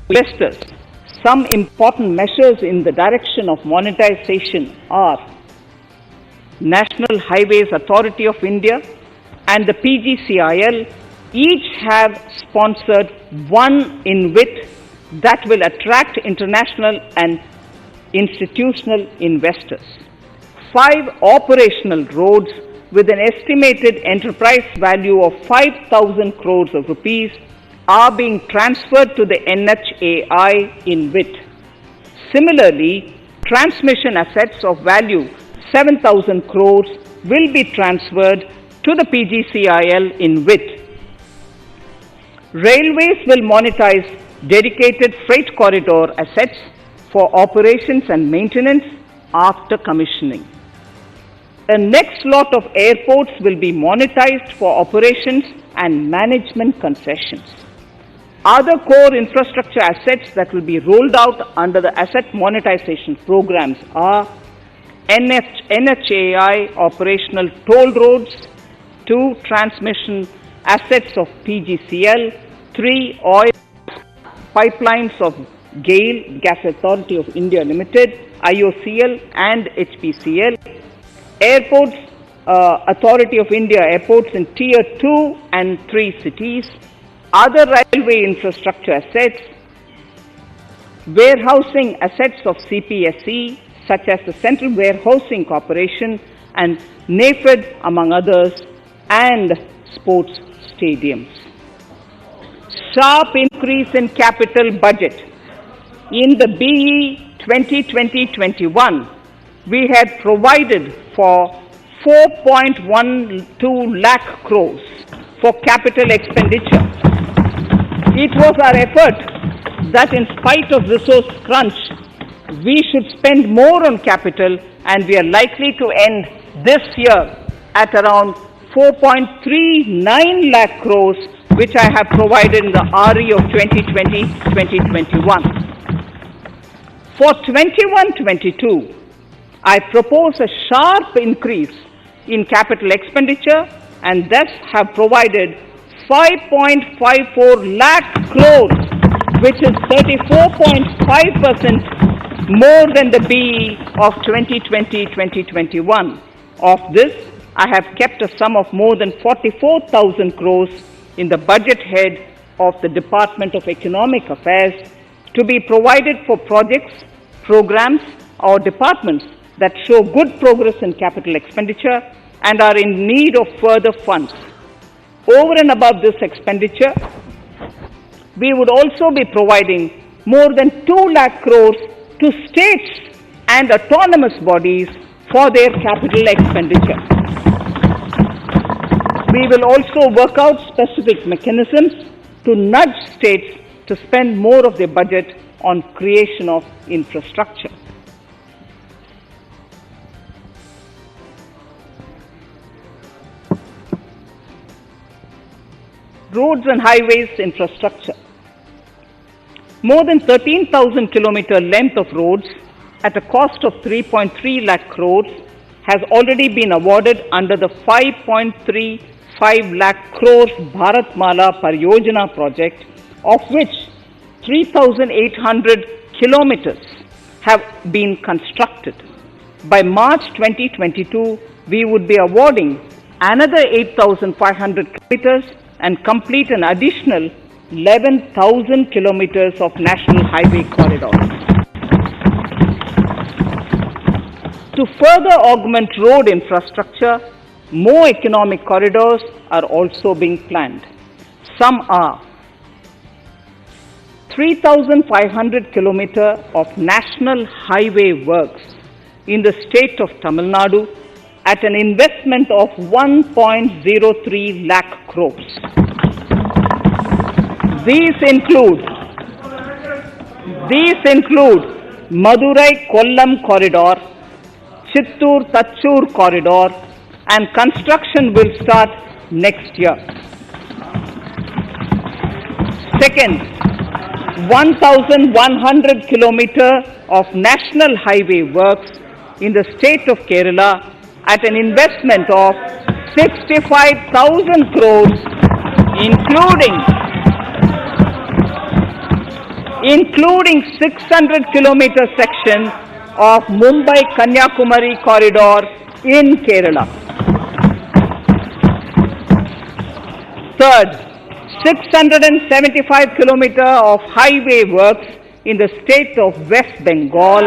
investors. Some important measures in the direction of monetization are National Highways Authority of India and the PGCIL each have sponsored one InvIT that will attract international and institutional investors. 5 operational roads with an estimated enterprise value of 5,000 crores of rupees are being transferred to the NHAI InvIT. Similarly, transmission assets of value 7,000 crores will be transferred to the PGCIL InvIT. Railways will monetize dedicated freight corridor assets for operations and maintenance after commissioning. A next lot of airports will be monetized for operations and management concessions. Other core infrastructure assets that will be rolled out under the asset monetization programs are NHAI operational toll roads, 2 transmission assets of PGCL, 3 oil pipelines of GAIL, Gas Authority of India Limited, IOCL and HPCL, Airports Authority of India airports in Tier 2 and 3 cities, other railway infrastructure assets, warehousing assets of CPSE such as the Central Warehousing Corporation and NAFED among others, and sports stadiums. Sharp increase in capital budget. In the BE 2020-21, we had provided for 4.12 lakh crores for capital expenditure. It was our effort that in spite of resource crunch, we should spend more on capital, and we are likely to end this year at around 4.39 lakh crores, which I have provided in the RE of 2020-2021. For 21-22, I propose a sharp increase in capital expenditure and thus have provided 5.54 lakh crores, which is 34.5% more than the BE of 2020-2021. Of this, I have kept a sum of more than 44,000 crores in the budget head of the Department of Economic Affairs to be provided for projects, programs, or departments that show good progress in capital expenditure and are in need of further funds. Over and above this expenditure, we would also be providing more than 2 lakh crores to states and autonomous bodies for their capital expenditure. We will also work out specific mechanisms to nudge states to spend more of their budget on creation of infrastructure. Roads and highways infrastructure. More than 13,000 kilometer length of roads at a cost of 3.3 lakh crores has already been awarded under the 5.35 lakh crores Bharatmala Pariyojana project, of which 3,800 kilometers have been constructed. By March 2022, we would be awarding another 8,500 kilometers and complete an additional 11,000 kilometers of national highway corridors. To further augment road infrastructure, more economic corridors are also being planned. Some are 3,500 kilometers of national highway works in the state of Tamil Nadu at an investment of 1.03 lakh crores. These include Madurai-Kollam corridor, Chittoor-Tachur corridor, and construction will start next year. Second, 1,100 kilometers of national highway works in the state of Kerala at an investment of 65,000 including 600-kilometer section of Mumbai-Kanyakumari corridor in Kerala. Third, 675-kilometer of highway works in the state of West Bengal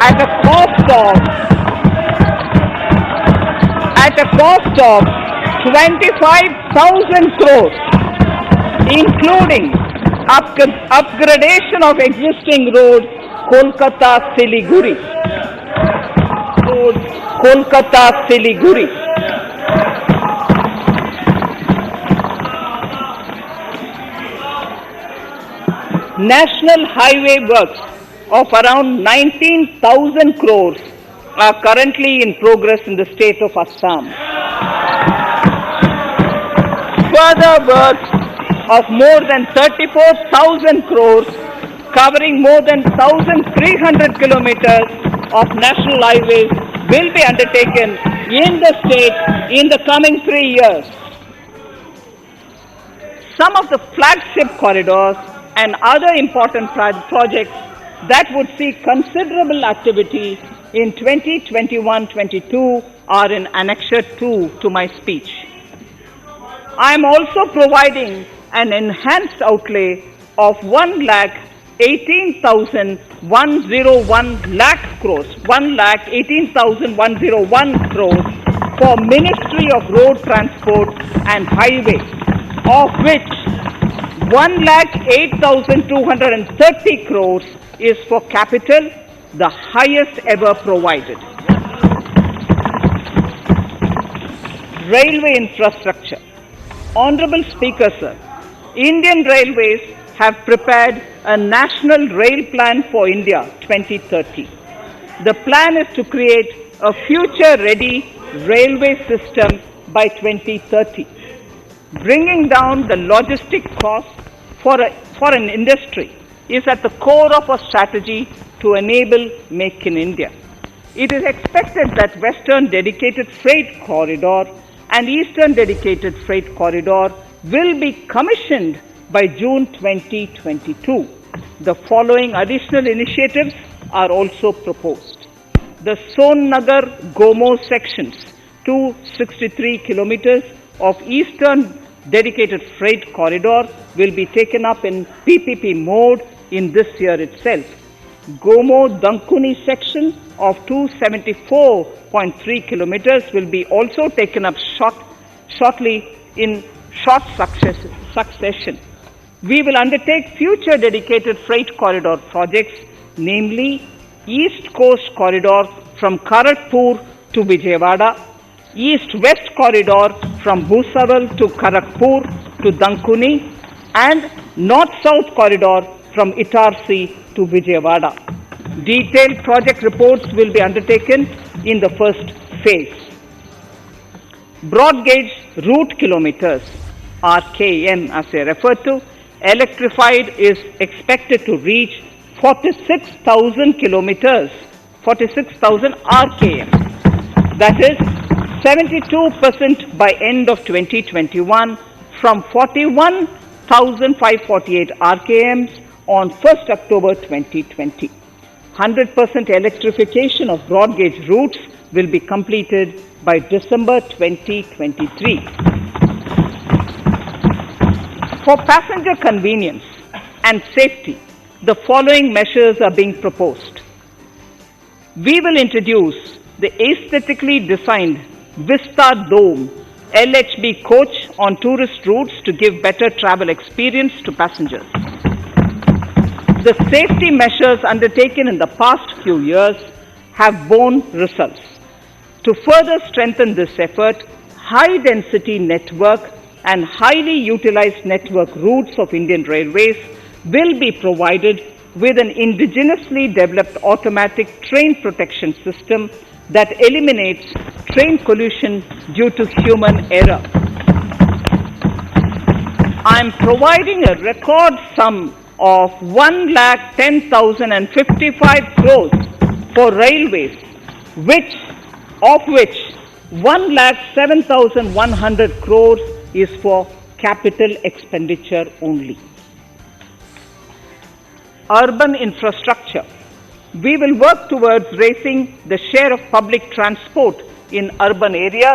at a cost of 25,000 crores, including upgradation of existing road Kolkata-Siliguri. National highway works of around 19,000 crores are currently in progress in the state of Assam. Further works of more than 34,000 crores covering more than 1,300 kilometers of national highways will be undertaken in the state in the coming 3 years. Some of the flagship corridors and other important projects that would see considerable activity in 2021-22 are in Annexure 2 to my speech. I am also providing an enhanced outlay of 1,18,101 crores for Ministry of Road Transport and Highways, of which 1,08,230 crores is for capital, the highest ever provided. Railway infrastructure. Honorable Speaker, sir, Indian Railways have prepared a National Rail Plan for India 2030. The plan is to create a future-ready railway system by 2030. Bringing down the logistic costs for an industry is at the core of our strategy to enable Make in India. It is expected that Western Dedicated Freight Corridor and Eastern Dedicated Freight Corridor will be commissioned by June 2022. The following additional initiatives are also proposed. The Son-Nagar-Gomo sections, 263 kilometers of Eastern Dedicated Freight Corridor will be taken up in PPP mode in this year itself. Gomo-Dankuni section of 274.3 kilometers will be also taken up shortly in short succession. We will undertake future dedicated freight corridor projects, namely East Coast Corridor from Kharagpur to Vijayawada, East-West Corridor from Bhusawal to Kharagpur to Dankuni, and North-South Corridor from Itarsi to Vijayawada. Detailed project reports will be undertaken in the first phase. Broad gauge route kilometers, RKM as I referred to, electrified is expected to reach 46,000 kilometers, 46,000 RKM. That is 72% by end of 2021 from 41,548 RKMs on 1st October 2020. 100% electrification of broad gauge routes will be completed by December 2023. For passenger convenience and safety, the following measures are being proposed. We will introduce the aesthetically designed Vista Dome LHB coach on tourist routes to give better travel experience to passengers. The safety measures undertaken in the past few years have borne results. To further strengthen this effort, high-density network and highly utilized network routes of Indian Railways will be provided with an indigenously developed automatic train protection system that eliminates train collision due to human error. I am providing a record sum of 1,10,055 crores for railways, of which 1,07,100 crores is for capital expenditure only. urban infrastructure. We will work towards raising the share of public transport in urban areas